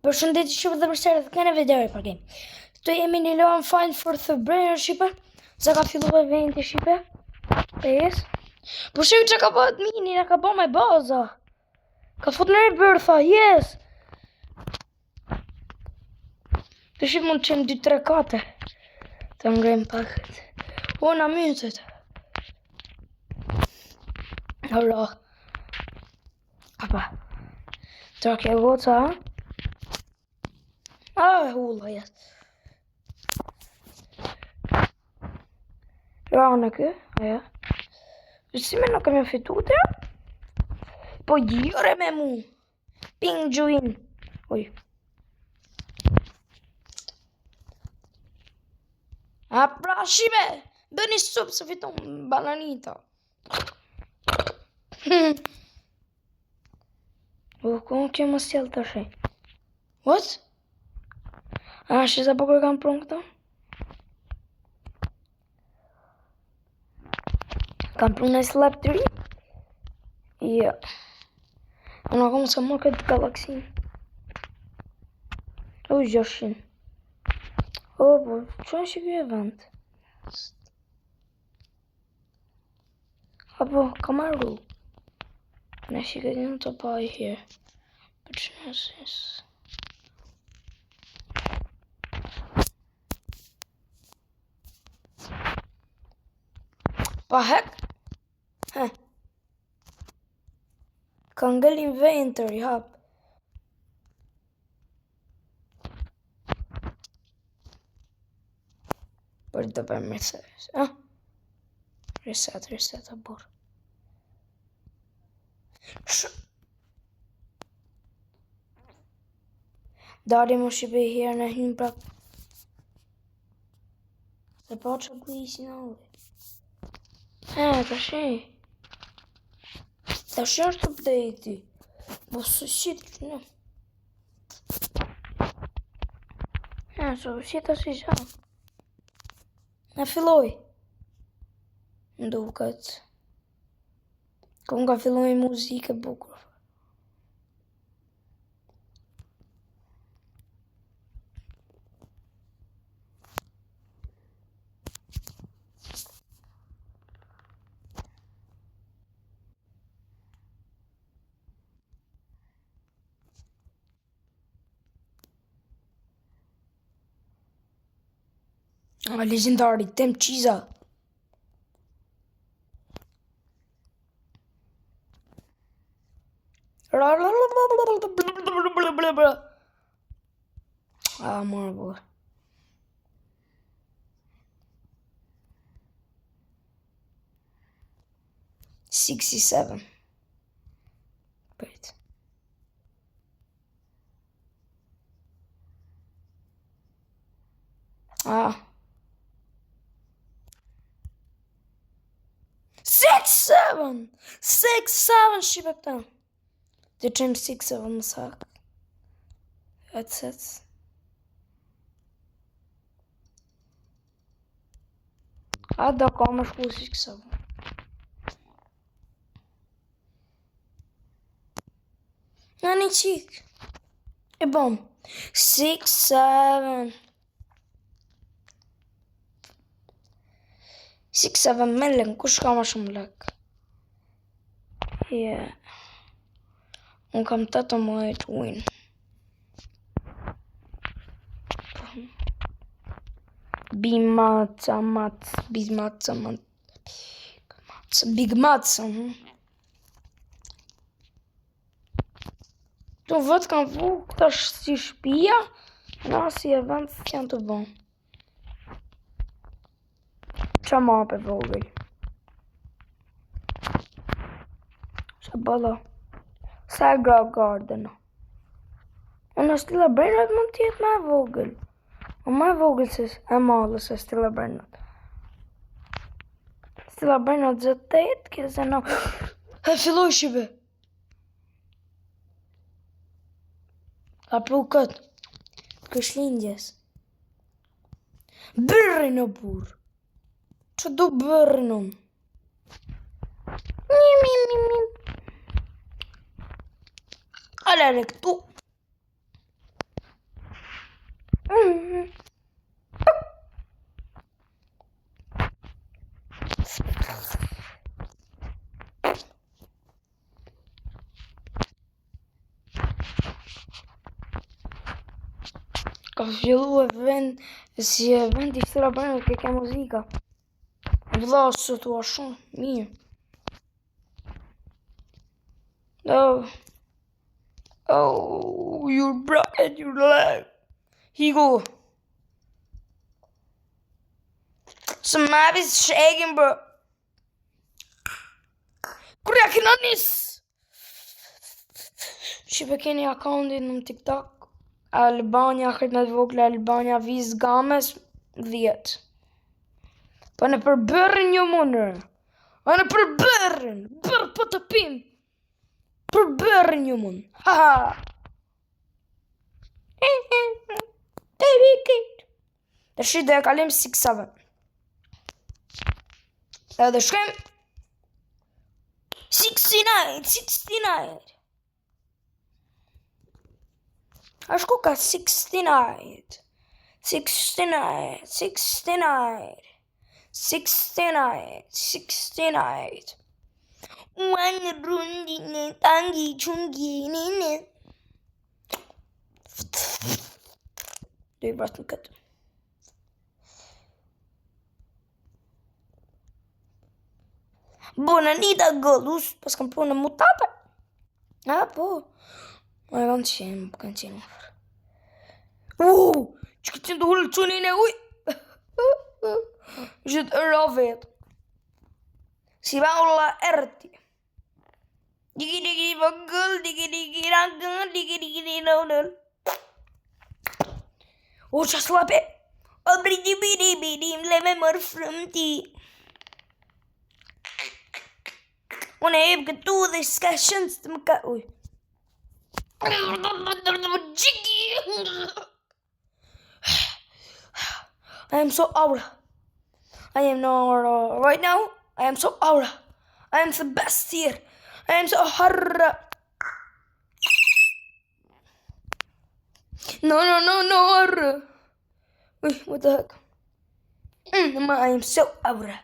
Përshëndetje shqipe dhe përshëndetje të kene video e për game. Këtu jemi në lojën Find for the Brainer shqipe. Sa ka fillu e venti shqipe. Pes. Po shqipe që ka bëhet mini, në ka bëhet me baza. Ka fut në rebirtha, yes. Të shqipe mund të qenë 2-3 kate. Të ngrem pakët. O, në mytët. Ora. Apa. Të ke vota, ha? Hulla, yes. Rana kë, aja. Si me nuk kemi fitu të? Po gjire me mu. Ping gjuin. Oj. A pra shime. Bëni sup se fiton bananita. O, ku kjo më sjell të shej? What? A, shi sa po kam pron këto? Kam pron në slap 3? Ja. Unë akom se mor këtë galaksin. O, 600. O, po, që është kjo event? Apo, kam arru. Në shikët një të pa I here. Për që nësis. Pa hek? Heh. Ka ngell inventory, hap. Për të për Mercedes, ha? Reset, abur. Dari më shqipe I herë në hynë pra. Se pa që glisi në ove. Të shej. Të shej është update-i. Po së shqitë që në. Së shqitë është I qa. Në filloj. Nduket. Kom ka filloj muzike bukur. Legendari, tem qiza. Morë bërë. 67. Wait. Six, seven shqipe këta. Të qenë 6-7 më sak. Headsets. A do ka më shku 6-7. Në një qik. E bom. 6-7. 6-7 million, kush ka ma shumë lek? Yeah. Unë kam 18 win. Big Mats. Tu vët kam vu këta si shpia, na si event që janë të bon. Qa ma për vogël? Qa bëlla? Sa gra garden. Unë Stilla Brainrot mund t'jetë me vogël. Ma vogël se e malë se Stilla Brainrot. Stilla Brainrot 8, këse në... E filloj shqipe. Ka pru këtë. Kësh lindjes. Bërri në burë. Që du bërri në unë? Ale këtu. fillu e vend, si e vend i shtëra bërë ke muzika. Vëlla, së tua shumë, mirë. Oh, you're bright, you're light. Higo. Some map is shaking, bro. Kurja kena nis. Shqipe keni akauntin në TikTok. Albania, këtë me të vogla, Albania, Viz Games, 10. Po në përbërën një mundër. Po në përbërën. Bërë po të pim. Përbërën një mund. Haha. Baby kid. Dhe shi dhe e kalim 6-7. Dhe shkem 69. Ashtu ka 69. 69. One rundine tangi chungine. Do i vrat në këtë. Bonanita godus, pas kam punë në mutape. Po. Ma e kanë qenë. Që këtë të hullë qunin e uj. Gjithë rovet. Si baula erti. Digi vogël, digi rangën, digi nonën. Qa slape. O bidi, le me mërë frëmti. Unë e ebë këtu dhe s'ka shëndës të më ka... Uj. I am so aura. I am no aura. Right now, I am so aura. I am the best here. I am so harra. No, harra. Wait, what the heck? I am so aura.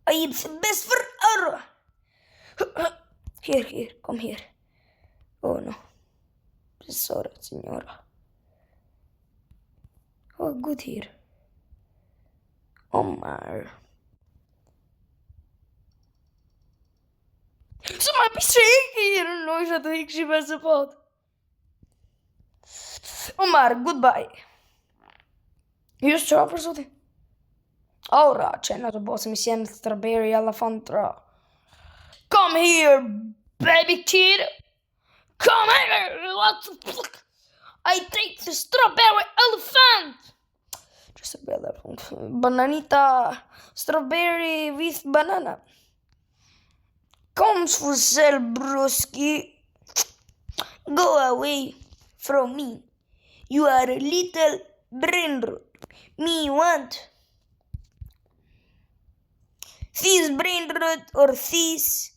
I am the best for aura. Here, come here. Oh no. Sorry, signora. Oh, good here. Omar. Să mai pișe nu și atunci și pe să pot. Omar, goodbye. You stop or something? Ora, c'è nato boss mi sembra strawberry elefantra. Come here, baby kid. Come here. What the fuck? I take the strawberry elephant. Just a bit bananita strawberry with banana. Comes for sale, broski. Go away from me. You are a little brain rot. Me want this brain rot or this.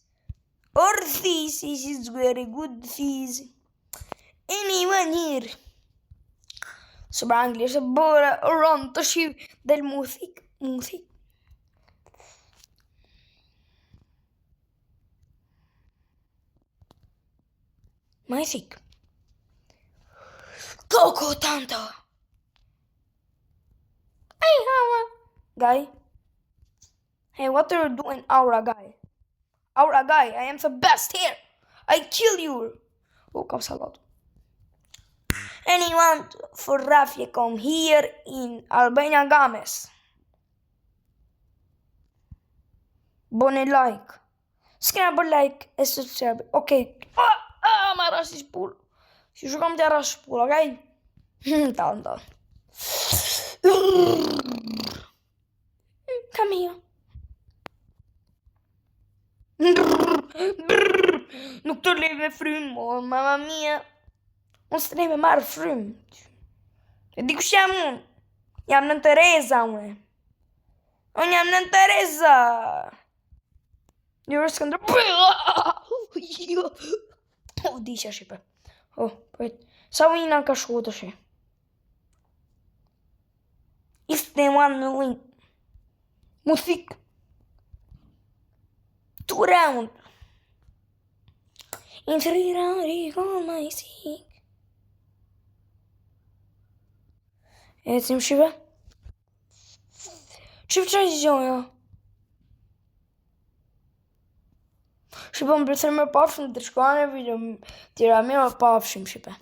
This is very good this. Anyone here? Sopra inglese bora rontoci del music. Music. Coco tanto. Hey, Aura. Guy. Hey, what are you doing, Aura guy? Aura guy, I am the best here. I kill you. Oh, kapsalat. Anyone for Rafia come here in Albania Games. Bone like. S'kena bër like e subscribe. Okay. Ma rash i shpull. Si shukam të rash shpull, okay? Talën. Come here. Nuk të lej me frym, mamma mia. Unë së të lej me marrë frym. E di kush jam unë? Jam nën Tereza, unë. Unë jam nën Tereza. Njërë s'këndër. Disha shqipe. Sa ujna ka shku të shi? If they want to win. Musik. 2 round. In 3 round, he got my sick. Ecim shipe. Shif që një gjonja. Shipe më përësër me pafshim të shkuane video tjera me pafshim shipe.